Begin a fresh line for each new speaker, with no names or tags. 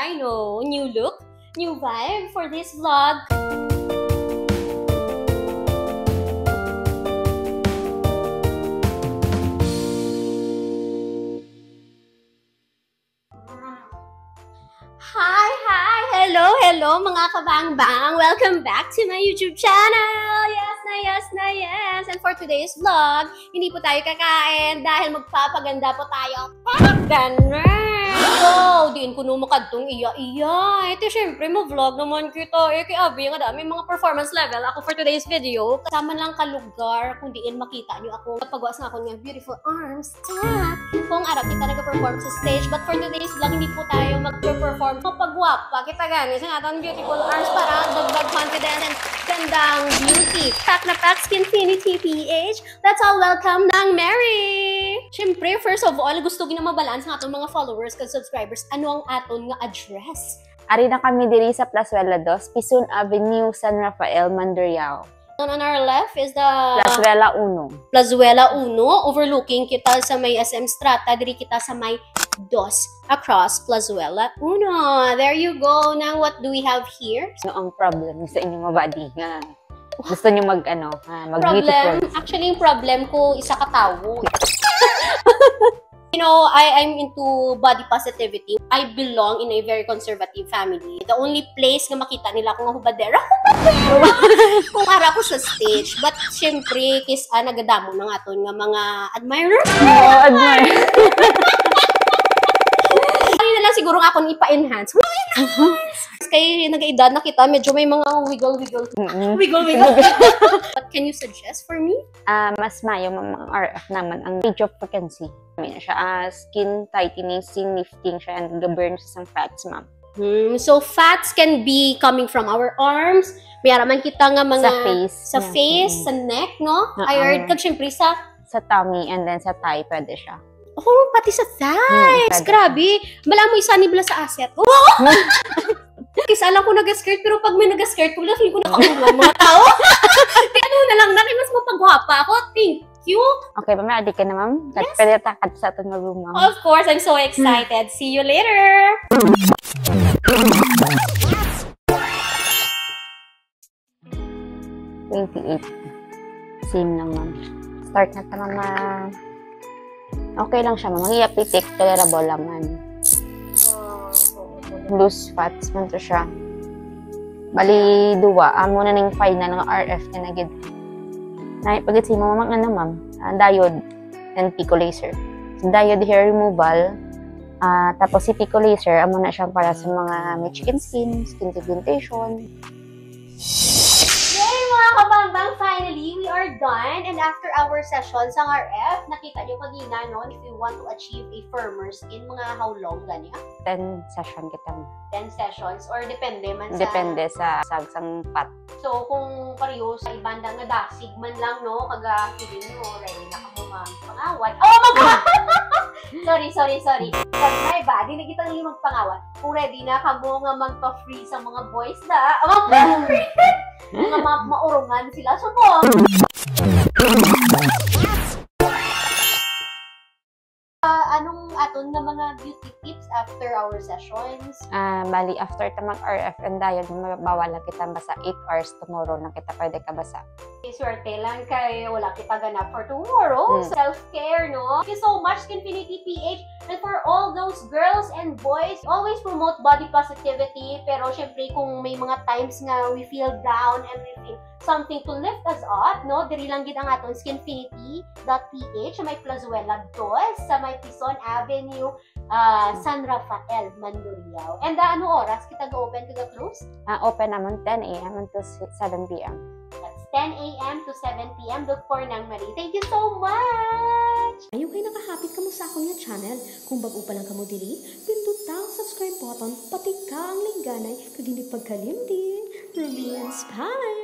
I know, new look, new vibe for this vlog. Hello mga kabangbang! Welcome back to my YouTube channel! Yes! And for today's vlog, hindi po tayo kakain dahil magpapaganda po tayo. So, diin ko numakadtong iya. Ito syempre mo-vlog naman kita. Kaya abi nga dami mga performance level ako for today's video. Kasama lang ka lugar kung diin makita nyo ako. Pagwas nga ako ng beautiful arms. Kung araw kita nag-perform sa stage. But for today's vlog, hindi po tayo mag-perform. Kapagwapa, kita gani sa natin beautiful arms para dagdag confidence and gandang beauty. Pack na pack Skinfinity PH. Let's all welcome Nang Mary! Syempre, first of all, gusto ko na mabalance ng atong mga followers at subscribers. Ano ang aton nga address?
Ari na kami diri sa Plazuela 2, Pizon Avenue, San Rafael, Mandurriao.
On our left is the
Plazuela 1.
Plazuela 1. Overlooking kita sa may SM Strata. Diri kita sa may 2 across Plazuela 1. There you go. Now, what do we have here?
Ano ang problem sa inyong mga body nga? Gusto nyo mag-beautiful?
Problem? Actually, yung problem ko, isa katawo. You know, I'm into body positivity. I belong in a very conservative family. The only place na makita nila kung hubadera kung ara ko sa stage. But, syempre, nagadamo ng aton nga mga admirers. Ano na lang siguro nga akong ipa-enhance. Kaya nag-edad na kita, medyo may mga wiggle-wiggle. What can you suggest for me?
Mas mayo mga RF naman ang age of frequency. May na siya skin tightening, skin lifting siya, and burn sa fats, ma'am.
So fats can be coming from our arms. May araman kita nga mga
sa face,
sa neck, no? I heard kag syempre sa
tummy and then sa thigh pwede siya.
Oh, pati sa thighs. Grabe. Bala mo isa nibla sa asset. Oh! Kasi alam ko nag-skirt, pero pag may nag-skirt, wala feeling ko nakakuha mga tao. Kaya ano na lang, mas mapagwapa ako. Thank you.
Okay, pamali ka na, ma'am.
Yes.
Pwede takad sa ating room, ma'am.
Of course, I'm so excited. See you later.
28. Same lang, ma'am. Start na tama, okay lang siya, ma'am. Ang iapitik, tolerable lang, ma'am. Loose fats man to siya. Bali, duwa. Amo na ng final ng RF na nagid. Pagkat si mama ma'am, diode and pico laser. So, diode hair removal. Tapos si pico laser, amo na siya para sa mga may chicken skin pigmentation.
Mga kabambang, finally, we are done. And after our session sa RF, nakita nyo kanina, no? If you want to achieve a firmer skin, mga how long gani?
10 session kita.
10 sessions? Or depende man sa...
Depende sa sagsang pat.
So, kung pareho sa ibanda nga dasig man lang, no? Kaga, feeling nyo, ready na ka mo magpangawat. Oh, sorry. Pag may body na kitang magpangawat. Kung ready na ka mo nga magpa-free sa mga boys na, magpa-free! Mga maurungan sila. So po, anong aton na mga beauty tips after our sessions?
Bali, after ta mag-RF and diode, mabawala kita basa 8 hours tomorrow na kita pwede ka basa.
Swerte lang kay wala kita ganap for tomorrow. Self-care, no? Thank you so much, Skinfinity PH. And for all those girls and boys, always promote body positivity. Pero syempre, kung may mga times nga we feel down and we feel something to lift us up, no? Diri lang gid ang aton skinfinity.ph sa may Plazuela 2, sa may Pizon Avenue, San Rafael, Mandurriao. And ano oras kita go-open to the close?
Open naman 10 a.m. until 7 p.m.
That's 10 a.m. to 7 p.m. Look for Nang Marie. Thank you so much! Ayaw kayo nakahapit ka mo sa akong yung channel. Kung bago pa lang ka mo dili, pindot ang subscribe button, pati ka ang lingganay, kag hindi pagkalimtin. Ruby Inspire!